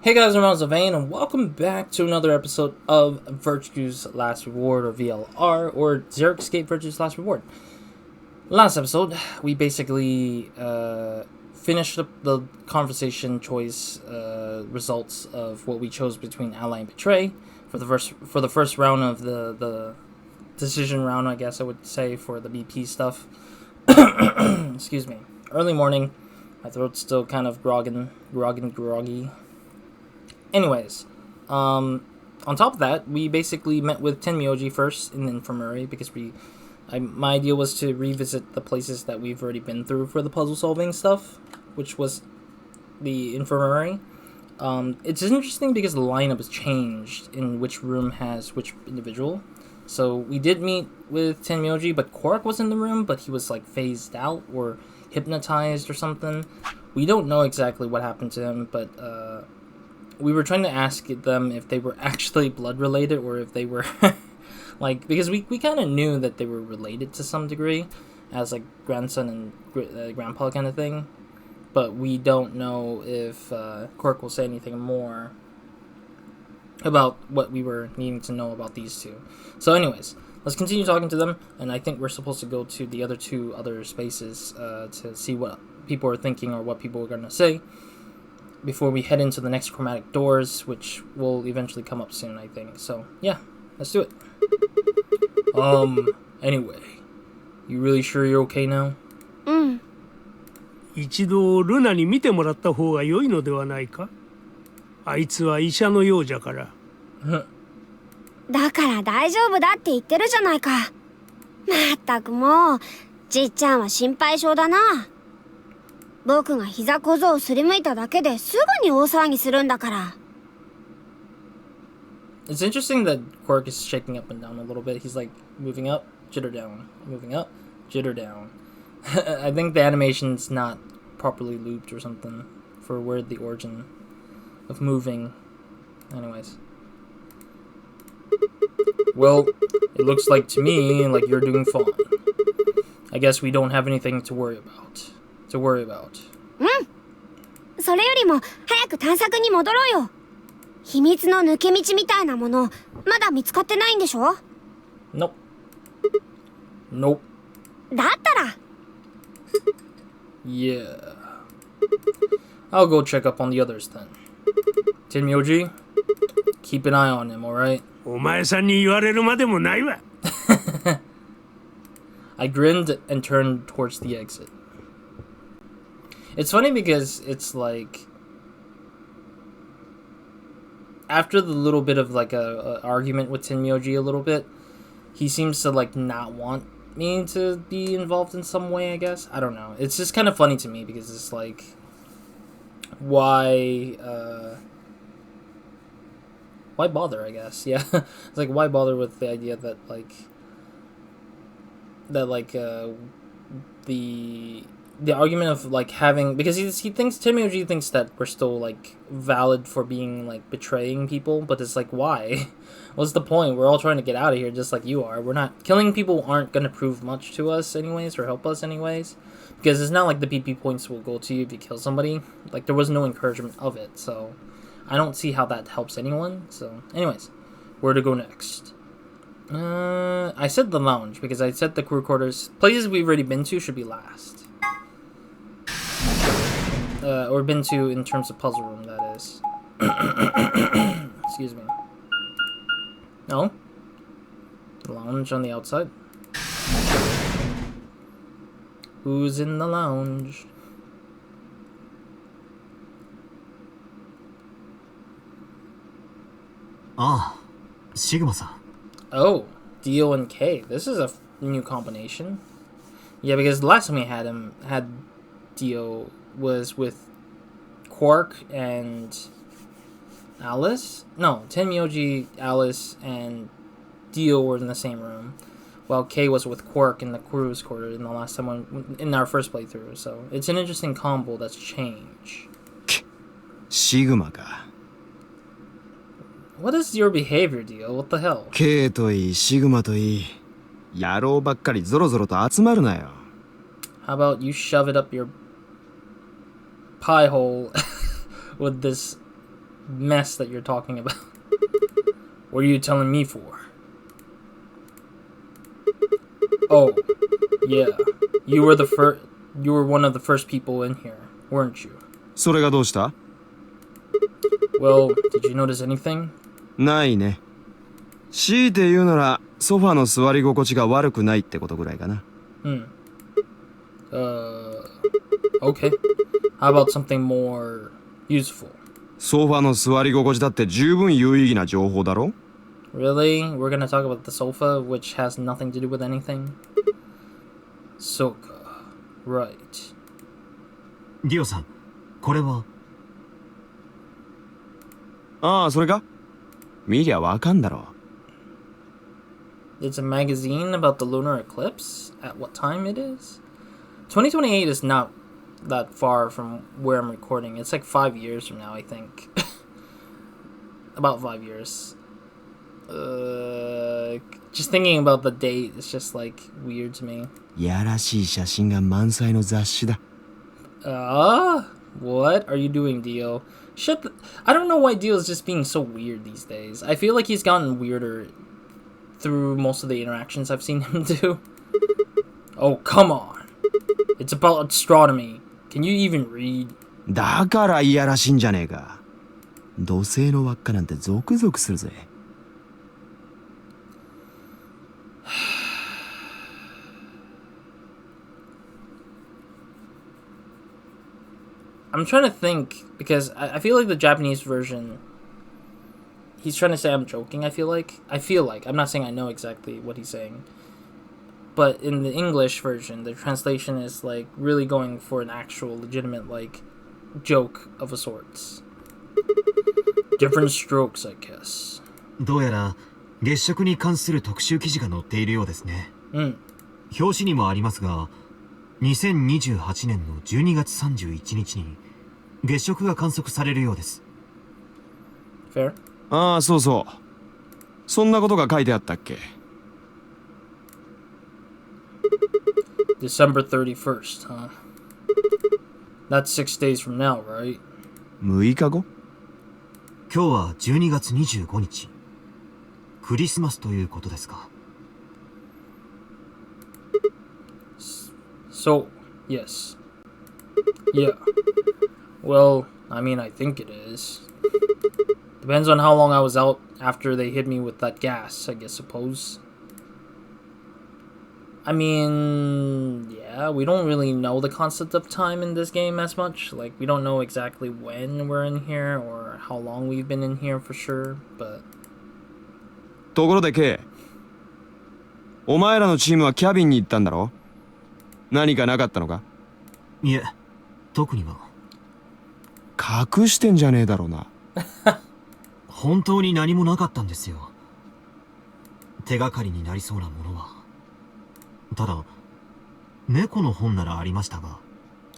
Hey guys, I'm RozaldVane, and welcome back to another episode of Virtue's Last Reward, or VLR, or Zero Escape Virtue's Last Reward. Last episode, we basically finished up the conversation choice results of what we chose between Ally and Betray for the first round of the decision round, I guess I would say, for the BP stuff. Excuse me. Early morning, my throat's still kind of groggy. Anyways, on top of that, we basically met with Tenmyoji first in the infirmary because my idea was to revisit the places that we've already been through for the puzzle solving stuff, which was the infirmary. It's interesting because the lineup has changed in which room has which individual. So we did meet with Tenmyoji, but Quark was in the room, but he was like phased out or hypnotized or something. We don't know exactly what happened to him, but we were trying to ask them if they were actually blood related or if they were like, because we kind of knew that they were related to some degree as like grandson and grandpa kind of thing, but we don't know if Quark will say anything more about what we were needing to know about these two. So anyways, let's continue talking to them, and I think we're supposed to go to the other spaces to see what people are thinking or what people are going to say before we head into the next chromatic doors, which will eventually come up soon, I think. So, yeah, let's do it. Anyway, you really sure you're okay now? 一度ルナに見てもらった方が良いのではないか。あいつは医者のようじゃから。だから大丈夫だって言ってるじゃないか。まったくもう、じっちゃんは心配性だな。僕が膝小僧をすりむいただけですぐに大騒ぎするんだから。It's interesting that Quark is shaking up and down a little bit. He's like moving up, jitter down, moving up, jitter down. I think the animation's not properly looped or something for where the origin of moving. Anyways. Well, it looks like to me like you're doing fine. I guess we don't have anything to worry about. うん。それよりも早く探索に戻ろうよ。秘密の抜け道みたいなものまだ見つかってないんでしょ？ Nope. Nope. だったら。Yeah. I'll go check up on the others then. Tenmyoji, keep an eye on him, alright? お前さんに言われるまでもないわ。I grinned and turned towards the exit. It's funny because it's like after the little bit of like a argument with Tenmyoji a little bit, he seems to like not want me to be involved in some way, I guess. I don't know. It's just kind of funny to me because it's like why bother, I guess. Yeah. It's like why bother with the idea that the argument of like having, because Tenmyoji thinks that we're still like valid for being like betraying people, but it's like, why? What's the point? We're all trying to get out of here just like you are. We're not killing people, aren't gonna prove much to us anyways, or help us anyways, because it's not like the PP points will go to you if you kill somebody. Like there was no encouragement of it, so I don't see how that helps anyone. So anyways, where to go next? I said the lounge because I said the crew quarters. Places we've already been to should be last. Or been to in terms of puzzle room, that is. Excuse me. No? The lounge on the outside? Who's in the lounge? Ah, Sigma-san. Oh, Dio and K. This is a new combination. Yeah, because the last time we had Dio was with Quark and Alice? No, Tenmyoji, Alice, and Dio were in the same room, while Kay was with Quark in the crew's quarter in the last time in our first playthrough. So it's an interesting combo that's changed. Sigma か。What is your behavior, Dio? What the hell? K といい、シグマといい、野郎ばっかりゾロゾロと集まるなよ。How about you shove it up your pie hole with this mess that you're talking about? What are you telling me for? Oh, yeah. You were one of the first people in here, weren't you? それがどうした？ Well, did you notice anything? ないね。強いて言うなら、ソファの座り心地が悪くないってことぐらいかな。Okay. How about something more useful? ソファの座り心地だって十分有意義な情報だろ？ Really? We're gonna talk about the sofa, which has nothing to do with anything? Soka. Right. ディオさん、これは？ああ、それか？見りゃわかんだろ。It's a magazine about the lunar eclipse? At what time it is? 2028 is not that far from where I'm recording. It's like 5 years from now, I think. About 5 years. Just thinking about the date is just like weird to me. やらしい写真が満載の雑誌だ。What are you doing, Dio? I don't know why Dio's just being so weird these days. I feel like he's gotten weirder through most of the interactions I've seen him do. Oh, come on. It's about astronomy. Can you even read? だからいやらしいんじゃねえか。土星の輪っかなんてゾクゾクするぜ。I'm trying to think, because I feel like the Japanese version, he's trying to say I'm joking, I feel like. I'm not saying I know exactly what he's saying. But in the English version, the translation is like really going for an actual legitimate like joke of a sorts. Different strokes, I guess. どうやら月食に関する特集記事が載っているようですね。表紙にもありますが、2028年の12月31日に月食が観測されるようです。Fair? ああ、そうそう。そんなことが書いてあったっけ？ December 31st, huh? That's 6 days from now, right? 6日後？今日は12月25日。クリスマスということですか。So, yes. Yeah. Well, I mean, I think it is. Depends on how long I was out after they hit me with that gas, I guess, suppose. I mean, yeah, we don't really know the concept of time in this game as much. Like, we don't know exactly when we're in here or how long we've been in here for sure, but... ところで K、 お前らのチームはキャビンに行ったんだろ？何かなかったのか？いえ、特には。隠してんじゃねえだろうな。本当に何もなかったんですよ。手がかりになりそうなものは。ただ、猫の本ならありましたが。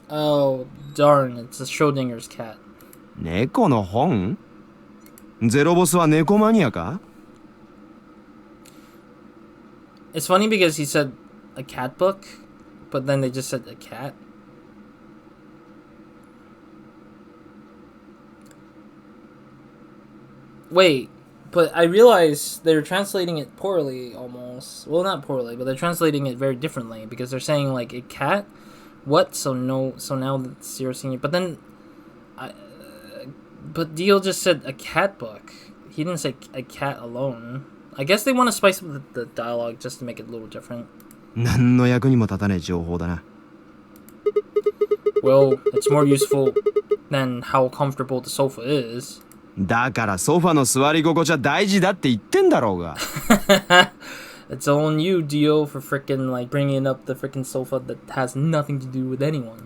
Oh, darn, it's a Schrodinger's cat. 猫の本？ゼロボスは猫マニアか？ It's funny because he said a cat book, but then they just said a cat. Wait, but I realized they're translating it poorly almost. Well, not poorly, but they're translating it very differently because they're saying like a cat. What? So no. So now it's Zero Senior. But then, but Dio just said a cat book. He didn't say a cat alone. I guess they want to spice up the dialogue just to make it a little different. 何の役にも立たねえ情報だな。Well, it's more useful than how comfortable the sofa is. だからソファの座り心地は大事だって言ってんだろうが。It's on you, Dio, for freaking like bringing up the freaking sofa that has nothing to do with anyone.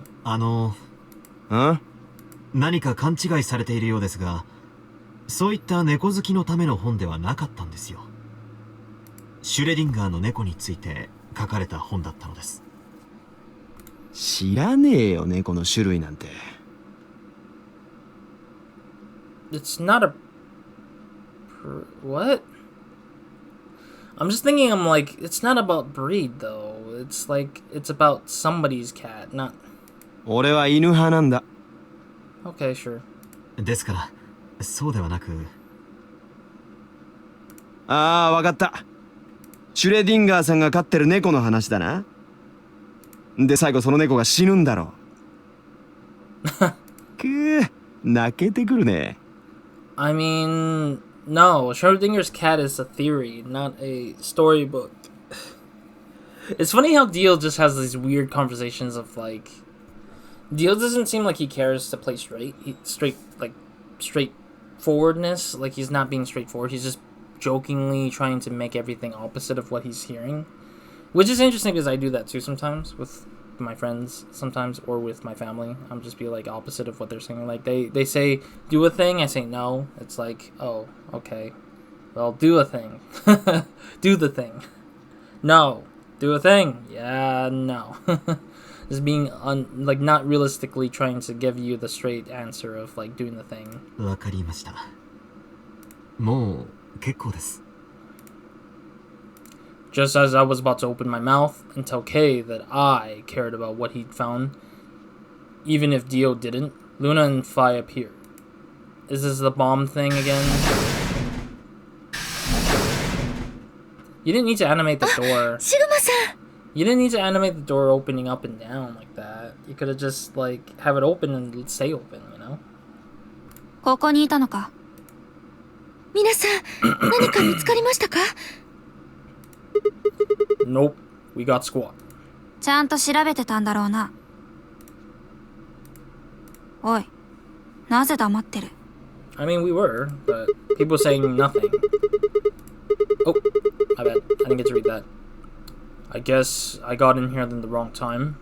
何か勘違いされているようですが、そういった猫好きのための本ではなかったんですよ。シュレディンガーの猫について書かれた本だったのです。知らねえよ、猫の種類なんて。It's not a... What? I'm just thinking, I'm like, it's not about breed, though. It's like, it's about somebody's cat, not... 俺は犬派なんだ。Okay, sure. ですから、そうではなく。ああ、わかった。シュレディンガーさんが飼ってる猫の話だな。で、最後その猫が死ぬんだろう。くぅ、泣けてくるね。I mean, no, Schrodinger's cat is a theory, not a storybook. It's funny how Dio just has these weird conversations of like, Dio doesn't seem like he cares to play straightforwardness. Like he's not being straightforward. He's just jokingly trying to make everything opposite of what he's hearing, which is interesting because I do that too sometimes with my friends, sometimes, or with my family. I'm just be like opposite of what they're saying. Like they say do a thing, I say no. It's like, oh, okay, well, do a thing. Do the thing. No. Do a thing. Yeah, no. Just being like not realistically trying to give you the straight answer of like doing the thing. わかりました。もう結構です。Just as I was about to open my mouth and tell Kay that I cared about what he'd found, even if Dio didn't, Luna and Phi appeared. Is this the bomb thing again? You didn't need to animate the door. You didn't need to animate the door opening up and down like that. You could have just like have it open and stay open, you know? ここにいたのか。皆さん、何か見つかりましたか？ Nope, we got squat. ちゃんと調べてたんだろうな。おい、なぜ黙ってる？ I mean, we were, but people saying nothing. Oh, my bad. I didn't get to read that. I guess I got in here in the wrong time.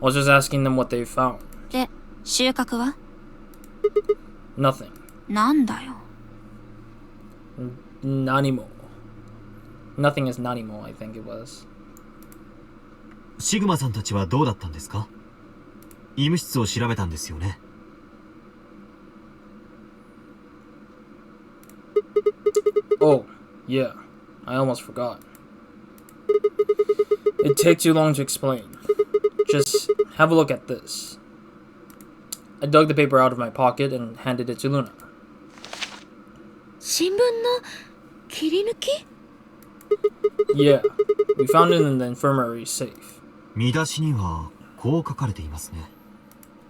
I was just asking them what they found. で、収穫は？ Nothing. なんだよ。Nanimo. Nothing is Nanimo, I think it was. シグマさんたちはどうだったんですか？医務室を調べたんですよね。Oh, yeah. I almost forgot. It'd take too long to explain. Just have a look at this. I dug the paper out of my pocket and handed it to Luna. 新聞の切り抜き？ Yeah, we found it in the infirmary safe. 見出しにはこう書かれていますね。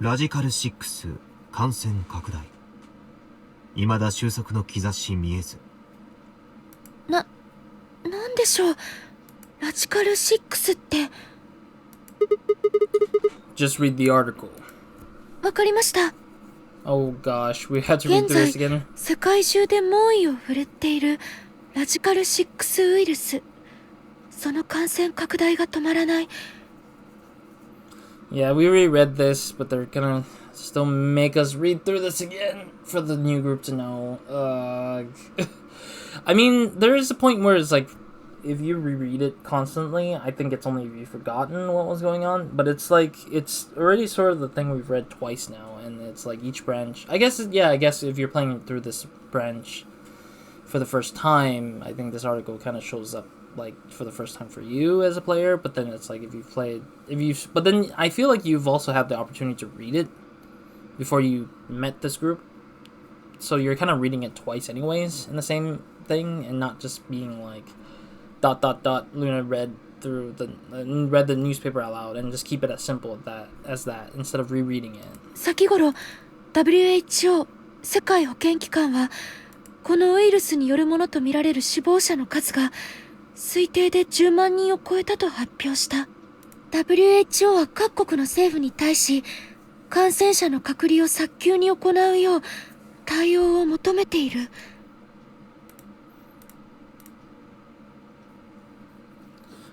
ラジカル6感染拡大。未だ収束の兆し見えず。なんでしょう。ラジカル6って。Just read the article. わかりました。Oh gosh, we had to read 現 through 在 this again. 世界中で猛威を振るっているラジカル6ウイルス。その感染拡大が止まらない。Yeah, we reread this, but they're gonna still make us read through this again for the new group to know. I mean, there is a point where it's like, if you reread it constantly, I think it's only if you've forgotten what was going on. But it's like, it's already sort of the thing we've read twice now, and it's like each branch. I guess if you're playing through this branch for the first time, I think this article kind of shows up like for the first time for you as a player. But then it's like but then I feel like you've also had the opportunity to read it before you met this group. So you're kind of reading it twice anyways in the same thing, and not just being like ... Luna read the newspaper out loud, and just keep it as simple as that instead of rereading it. 先頃 WHO 世界保健機関はこのウイルスによるものとみられる死亡者の数が推定で10万人を超えたと発表した。WHO は各国の政府に対し感染者の隔離を早急に行うよう対応を求めている。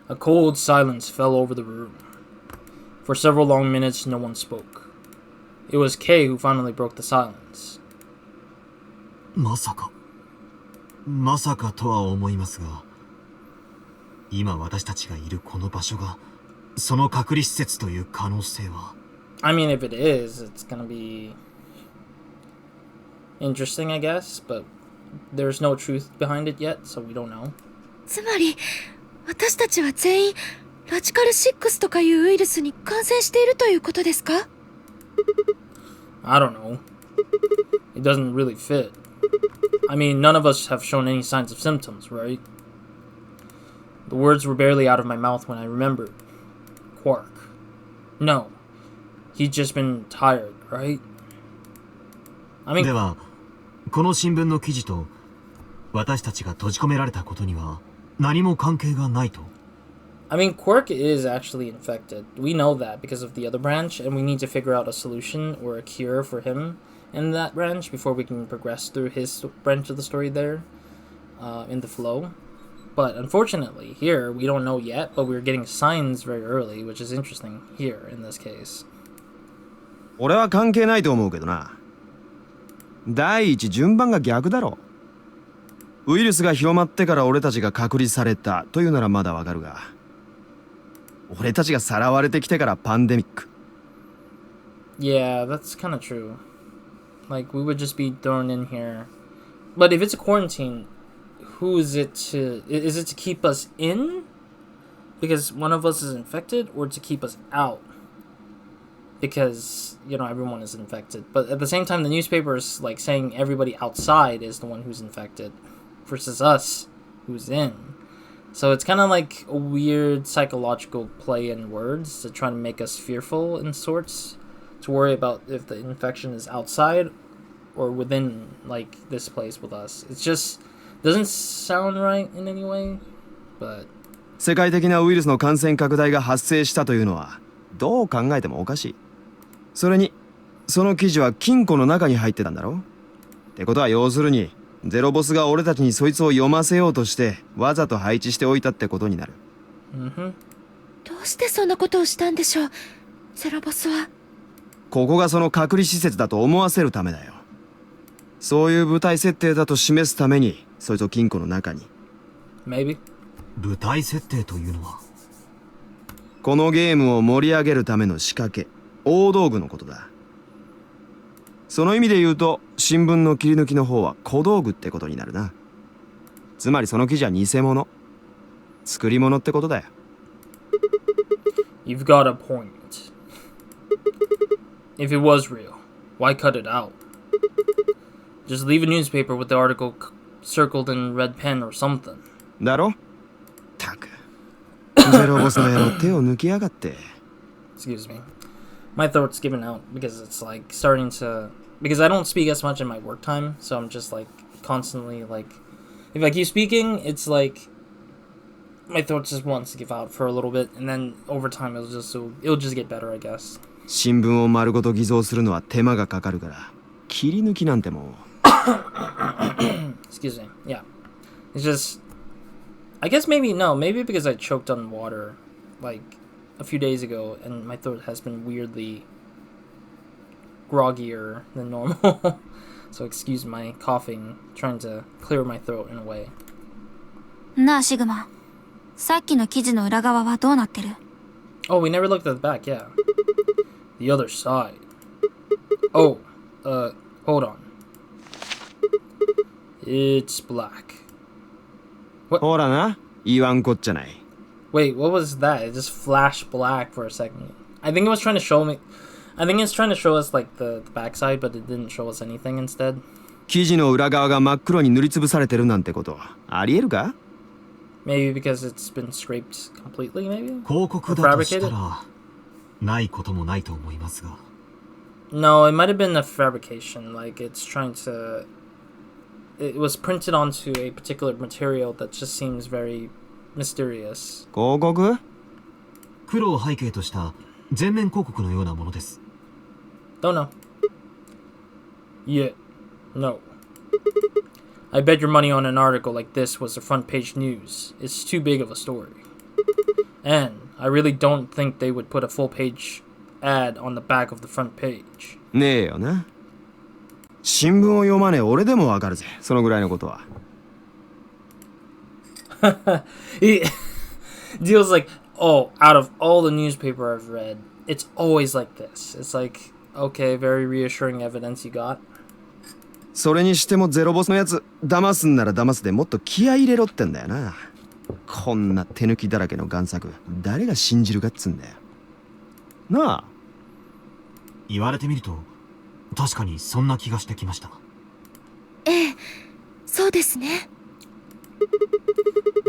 A cold silence fell over the room. For several long minutes, no one spoke. It was Kay who finally broke the silence. まさかとは思いますが、今私たちがいるこの場所がその隔離施設という可能性は。I mean, if it is, it's gonna be interesting, I guess, but there's no truth behind it yet, so we don't know. つまり私たちは全員ラジカル6とかいうウイルスに感染しているということですか？ I don't know. It doesn't really fit. I mean, none of us have shown any signs of symptoms, right? The words were barely out of my mouth when I remembered. Quark. No. He'd just been tired, right? I mean... では、この新聞の記事と私たちが閉じ込められたことには何も関係がないと。I mean, Quark is actually infected. We know that because of the other branch, and we need to figure out a solution or a cure for him in that branch before we can progress through his branch of the story there in the flow. But unfortunately, here, we don't know yet, but we're getting signs very early, which is interesting here in this case. 俺は関係ないと思うけどな。第一、順番が逆だろ。ウイルスが広まってから俺たちが隔離されたというならまだわかるが、俺たちがさらわれてきてからパンデミック。Yeah, that's kind of true. Like, we would just be thrown in here. But if it's a quarantine, who is it to... Is it to keep us in? Because one of us is infected, or to keep us out? Because, you know, everyone is infected. But at the same time, the newspaper is, like, saying everybody outside is the one who's infected. Versus us, who's in. So it's kind of like a weird psychological play in words to try to make us fearful in sorts. To worry about if the infection is outside or within, like, this place with us. It's just doesn't sound right in any way, but... 世界的なウイルスの感染拡大が発生したというのはどう考えてもおかしい。それにその記事は金庫の中に入ってたんだろ。ってことは要するにゼロボスが俺たちにそいつを読ませようとしてわざと配置しておいたってことになる。どうしてそんなことをしたんでしょう、ゼロボスは。ここがその隔離施設だと思わせるためだよ。そういう舞台設定だと示すためにそいつを金庫の中に。 Maybe. 舞台設定というのは、このゲームを盛り上げるための仕掛け、大道具のことだ。その意味で言うと新聞の切り抜きの方は小道具ってことになるな。つまりその記事は偽物、作り物ってことだよ。 You've got a point. If it was real, why cut it out? Just leave a newspaper with the article circled in red pen or something. だろ？たく。ゼロボスの野郎手を抜きやがって。Excuse me. My throat's giving out because it's like starting to... Because I don't speak as much in my work time, so I'm just like constantly like... If I keep speaking, it's like... My throat just wants to give out for a little bit, and then over time it'll just get better, I guess. 新聞を丸ごと偽造するのは手間がかかるから、切り抜きなんてもう。Excuse me. Yeah. It's just... I guess maybe because I choked on water, like, a few days ago, and my throat has been weirdly groggier than normal. So excuse my coughing, trying to clear my throat in a way. なあシグマ、さっきの記事の裏側はどうなってる？ Oh, we never looked at the back, yeah. The other side. Oh, hold on. It's black. ほらな、言わんこっちゃない。 Wait, what was that? It just flashed black for a second. I think it was trying to show me... I think it's trying to show us, like, the backside, but it didn't show us anything instead. 記事の裏側が真っ黒に塗りつぶされてるなんてこと、ありえるか？ Maybe because it's been scraped completely, maybe? 広告だとしたらないこともないと思いますが。No, it might have been a fabrication. Like, it's trying to... It was printed onto a particular material that just seems very mysterious. 広告？黒を背景とした全面広告のようなものです。Don't know. Yeah. No. I bet your money on an article like this was the front page news. It's too big of a story. And I really don't think they would put a full page ad on the back of the front page. ねえよな。新聞を読まねえ俺でもわかるぜ、そのぐらいのことは。Deal's like, oh, out of all the newspaper I've read, it's always like this. It's like, okay, very reassuring evidence you got. それにしてもゼロボスのやつ、騙すんなら騙すでもっと気合い入れろってんだよな。こんな手抜きだらけの贋作、誰が信じるかっつんだよ。なあ。言われてみると確かにそんな気がしてきました。ええ、そうですね。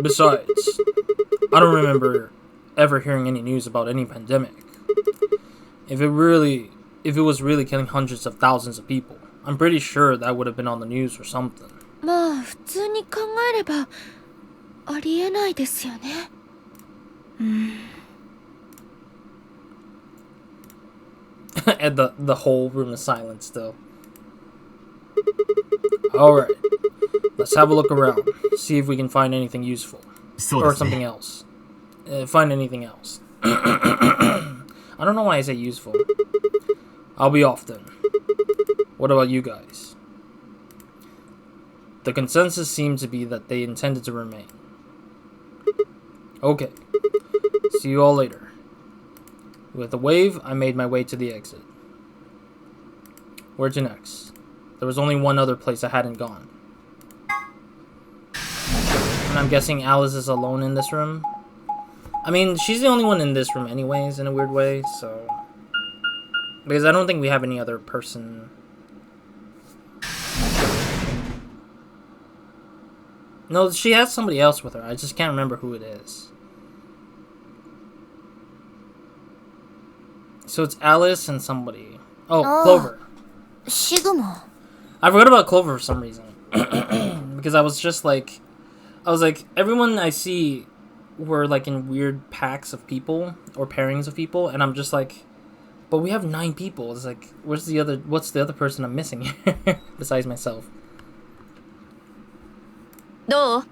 Besides, I don't remember ever hearing any news about any pandemic. If it was really killing hundreds of thousands of people, I'm pretty sure that would have been on the news or something. まあ普通に考えればありえないですよね。And the whole room is silent still. Alright. Let's have a look around. See if we can find anything useful. Or something else. Find anything else. I don't know why I say useful. I'll be off then. What about you guys? The consensus seemed to be that they intended to remain. Okay. See you all later. With a wave, I made my way to the exit. Where to next? There was only one other place I hadn't gone. And I'm guessing Alice is alone in this room. I mean, she's the only one in this room anyways, in a weird way, so... Because I don't think we have any other person... No, she has somebody else with her. I just can't remember who it is. So it's Alice and somebody. Oh, Clover. Shigumo. I forgot about Clover for some reason. Because I was like, everyone I see were like in weird packs of people or pairings of people, and I'm just like, but we have 9 people. It's like, what's the other person I'm missing here besides myself? どう？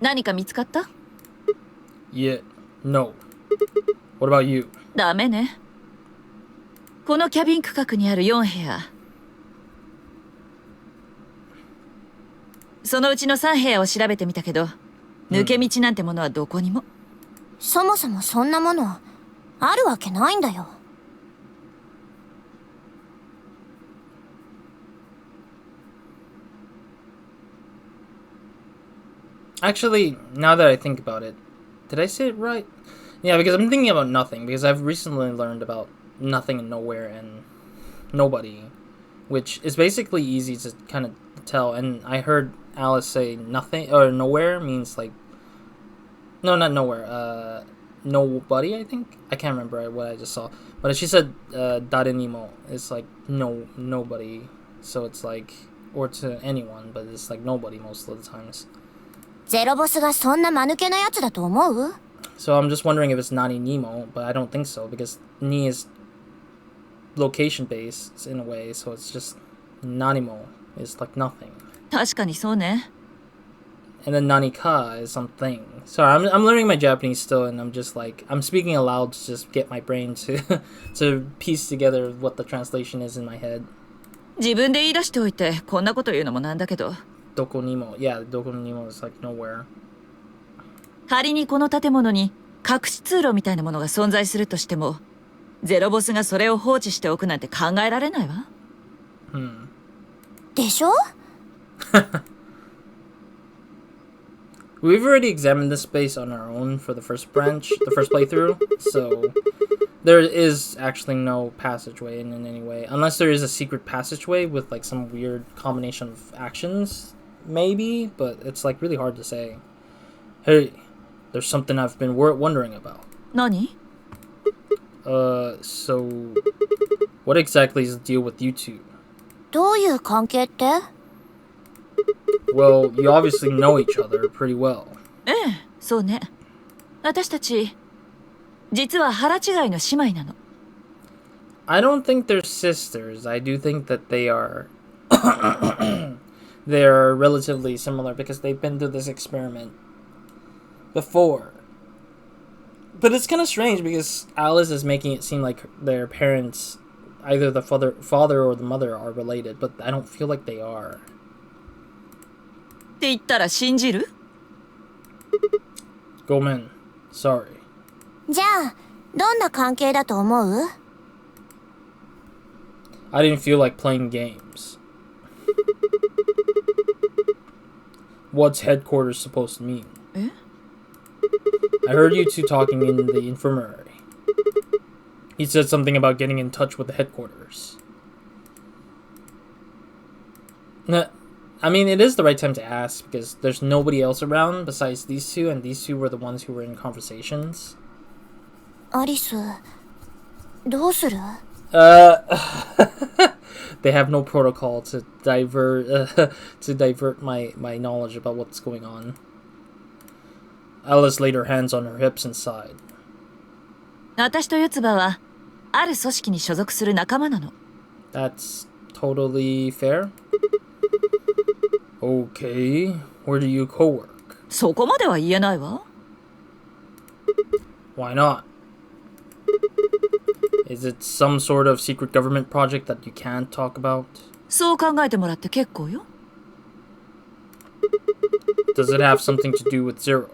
何か見つかった？ Yeah, no. What about you? ダメね。このキャビン区画にある4部屋。そのうちの3部屋を調べてみたけど、抜け道なんてものはどこにも。そもそもそんなものあるわけないんだよ。Actually, now that I think about it, did I say it right? Yeah, because I'm thinking about nothing, because I've recently learned about nothing and nowhere and nobody, which is basically easy to kind of tell, and I heard Alice say nothing, or nowhere means like, no, not nowhere, nobody, I think? I can't remember what I just saw, but she said, darenimo is like, nobody, so it's like, or to anyone, but it's like nobody most of the times. ゼロボスがそんな間抜けなやつだと思う？ So I'm just wondering if it's Nani Nemo, but I don't think so, because Ni is location based in a way, so it's just Nanimo is like nothing. 確かにそうね。 And then Nanika is something. Sorry, I'm learning my Japanese still, and I'm just like, I'm speaking aloud to just get my brain to to piece together what the translation is in my head. 自分で言い出しておいてこんなこと言うのもなんだけど。 Doko Nemo. Yeah, Doko Nemo is like nowhere. 仮にこの建物に隠し通路みたいなものが存在するとしても、ゼロボスがそれを放置しておくなんて考えられないわ。でしょ？ We've already examined this space on our own for the first playthrough, so there is actually no passageway in any way, unless there is a secret passageway with like some weird combination of actions, maybe, but it's like really hard to say. Hey, there's something I've been wondering about. 何？ So what exactly is the deal with you two? どういう関係って？ Well, you obviously know each other pretty well. ええ、そうね。私たち実は腹違いの姉妹なの。I don't think they're sisters. I do think that they are they're relatively similar because they've been through this experiment before. But it's kind of strange because Alice is making it seem like their parents, either the father or the mother, are related, but I don't feel like they are. って言ったら信じる？ Gomen, sorry. じゃあどんな関係だと思う？ I didn't feel like playing games. What's headquarters supposed to mean? え？ I heard you two talking in the infirmary. He said something about getting in touch with the headquarters. I mean, it is the right time to ask because there's nobody else around besides these two, and these two were the ones who were in conversations. アリス、どうする？ They have no protocol to divert my knowledge about what's going on. Alice laid her hands on her hips and sighed. 私と四つ葉はある組織に所属する仲間なの。 That's totally fair. Okay, where do you co-work? そこまでは言えないわ。 Why not? Is it some sort of secret government project that you can't talk about? そう考えてもらって結構よ。 Does it have something to do with Zero?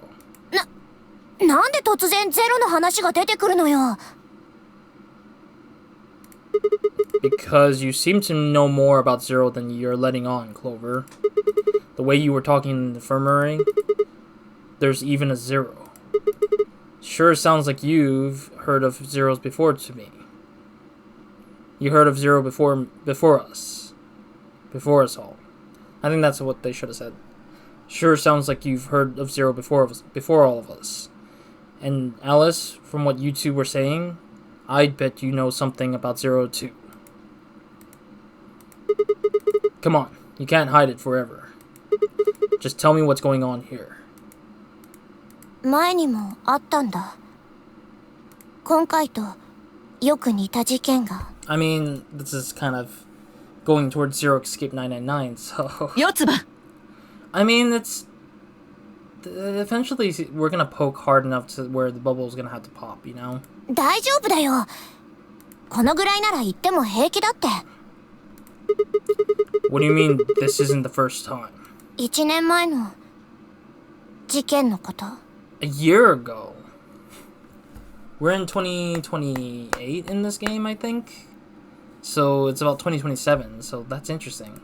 なんで突然ゼロの話が出てくるのよ。 Because you seem to know more about Zero than you're letting on, Clover. The way you were talking in the infirmary, there's even a Zero. Sure sounds like you've heard of Zeros before to me. You heard of Zero before us. Before us all. I think that's what they should have said. Sure sounds like you've heard of Zero before all of us. And Alice, from what you two were saying, I'd bet you know something about Zero too. Come on, you can't hide it forever. Just tell me what's going on here. 前にもあったんだ。今回とよく似た事件が。I mean, this is kind of going towards Zero Escape 999, so... 四つ葉 I mean, it's... Eventually, we're gonna poke hard enough to where the bubble is gonna have to pop, you know? 大丈夫だよ。このぐらいなら言っても平気だって。 What do you mean, this isn't the first time? 1年前の事件のこと。A year ago? We're in 2028 in this game, I think? So it's about 2027, so that's interesting.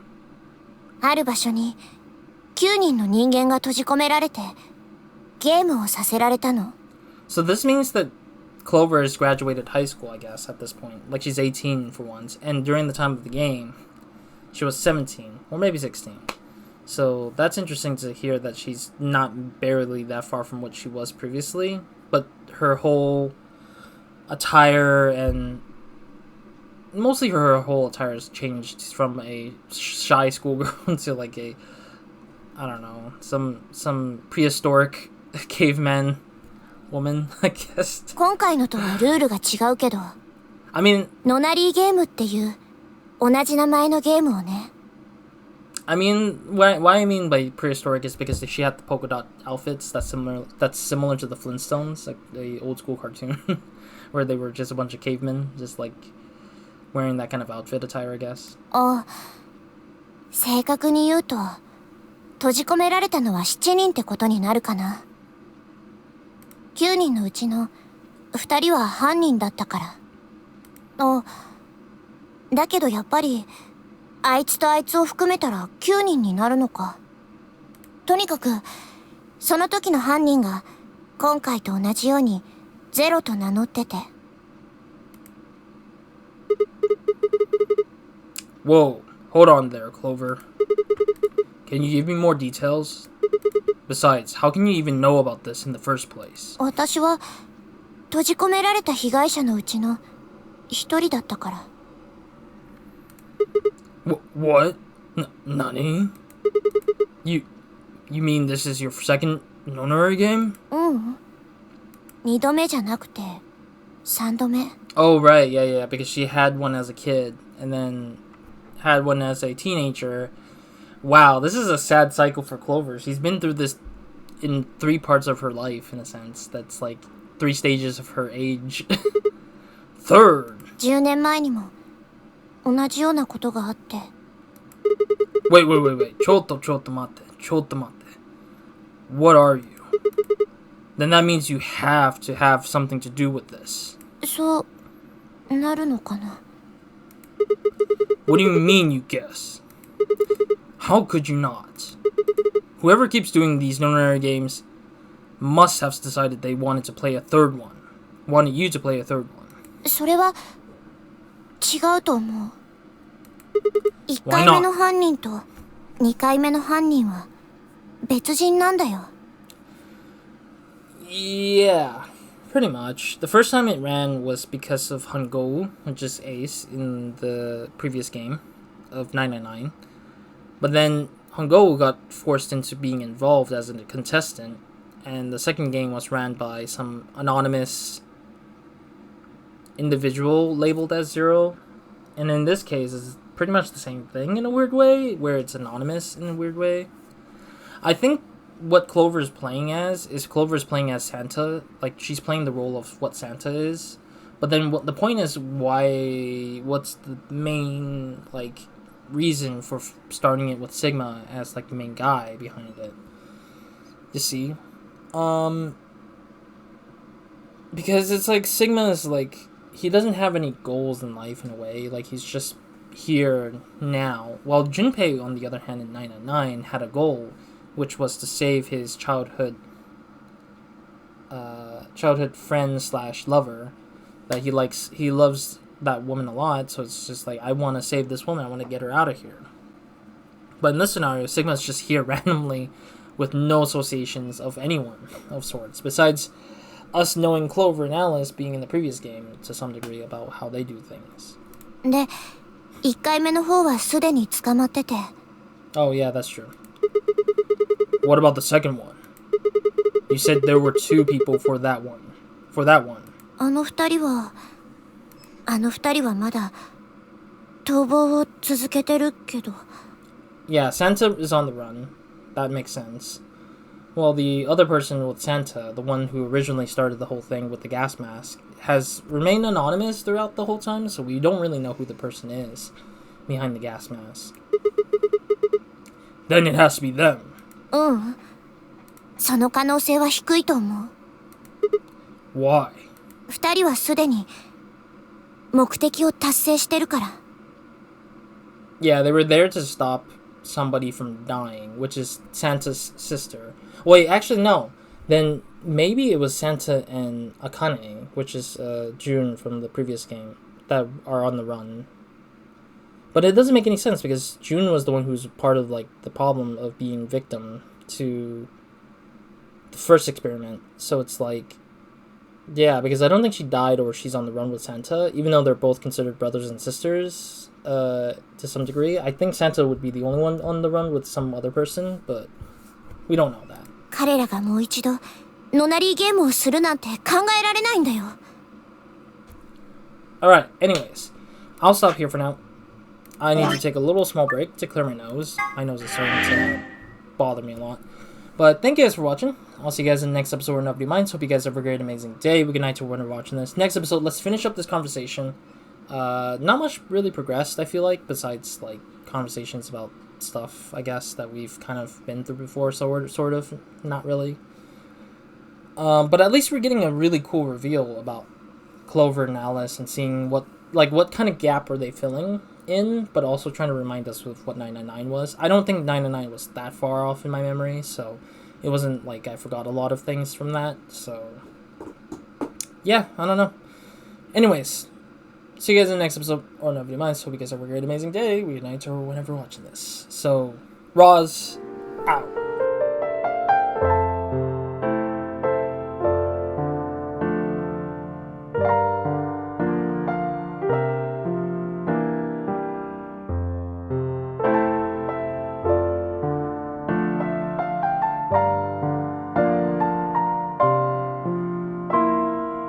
ある場所に9人の人間が閉じ込められてゲームをさせられたの。 So this means that Clover has graduated high school, I guess, at this point. Like, she's 18 for once. And during the time of the game, she was 17, or maybe 16. So that's interesting to hear that she's not barely that far from what she was previously. But her whole attire and... Mostly her whole attire has changed from a shy schoolgirl to like a... I don't know, some prehistoric caveman woman, I guess. 今回のとはルールが違うけど。I mean... ノナリーゲームっていう同じ名前のゲームをね。I mean, why I mean by prehistoric is because she had the polka dot outfits that's similar to the Flintstones, like the old school cartoon, where they were just a bunch of cavemen, just like wearing that kind of outfit attire, I guess. あ、正確に言うと、閉じ込められたのは7人ってことになるかな。9人のうちの2人は犯人だったから。あ、だけどやっぱり、あいつとあいつを含めたら9人になるのか。とにかく、その時の犯人が今回と同じようにゼロと名乗ってて。Whoa, hold on there, Clover. Can you give me more details? Besides, how can you even know about this in the first place? 私は閉じ込められた被害者のうちの一人だったから。What? Nani? You mean this is your second Lunar game? うん。2度目じゃなくて3度目。 Oh, right, yeah, because she had one as a kid, and then had one as a teenager. Wow, this is a sad cycle for Clover. She's been through this in 3 parts of her life, in a sense. That's like 3 stages of her age. Third! 10年前にも同じようなことがあって。Wait. ちょっと待って。What are you? Then that means you have to have something to do with this. そうなるのかな。What do you mean, you guess? How could you not? Whoever keeps doing these Lunar games must have decided they wanted to play a third one. Wanted you to play a third one. それは違うと思う。1回目の犯人と2回目の犯人は別人なんだよ。Yeah, pretty much. The first time it ran was because of Hangou, which is Ace in the previous game of 999. But then Hangou got forced into being involved as a contestant, and the second game was ran by some anonymous individual labeled as Zero. And in this case, it's pretty much the same thing in a weird way, where it's anonymous in a weird way. I think what Clover is playing as Santa. Like, she's playing the role of what Santa is. But then the point is, what's the main, like, reason for starting it with Sigma as, like, the main guy behind it? You see? Because it's like, Sigma is, like, he doesn't have any goals in life in a way. Like, he's just here now. While Junpei, on the other hand, in 999, had a goal, which was to save his childhood friend / lover that he likes. He loves that woman a lot, so it's just like, I want to save this woman. I want to get her out of here. But in this scenario, Sigma's just here randomly with no associations of anyone of sorts, besides us knowing Clover and Alice being in the previous game to some degree about how they do things. で、1回目の方はすでに捕まってて。Oh yeah, that's true. What about the second one? You said there were 2 people for that one. あの二人はまだ逃亡を続けてるけど。Yeah, Santa is on the run. That makes sense. Well, the other person with Santa, the one who originally started the whole thing with the gas mask, has remained anonymous throughout the whole time, so we don't really know who the person is behind the gas mask. Then it has to be them. うん。その可能性は低いと思う。Why? 二人はすでに目的を達成してるから。Yeah, they were there to stop somebody from dying, which is Santa's sister. Wait, actually no. Then maybe it was Santa and Akane, which is June from the previous game, that are on the run. But it doesn't make any sense because June was the one who's part of, like, the problem of being victim to the first experiment. So it's like, yeah, because I don't think she died or she's on the run with Santa, even though they're both considered brothers and sisters to some degree. I think Santa would be the only one on the run with some other person, but we don't know that. 彼らがもう一度ノナリーゲームをするなんて考えられないんだよ。Alright, anyways, I'll stop here for now. I need to take a little small break to clear my nose. My nose is starting to bother me a lot. But thank you guys for watching. I'll see you guys in the next episode where Nobody Minds. Hope you guys have a great, amazing day. Good night to when you're watching this. Next episode, let's finish up this conversation. Not much really progressed, I feel like, besides, like, conversations about stuff, I guess, that we've kind of been through before, sort of, not really. But at least we're getting a really cool reveal about Clover and Alice and seeing what kind of gap are they filling in, but also trying to remind us with what 999 was. I don't think 999 was that far off in my memory, so it wasn't like I forgot a lot of things from that, so yeah, I don't know. Anyways, see you guys in the next episode, or Nobody Minds. Hope you guys have a great, amazing day, good night, or whenever watching this. So, Roz, out.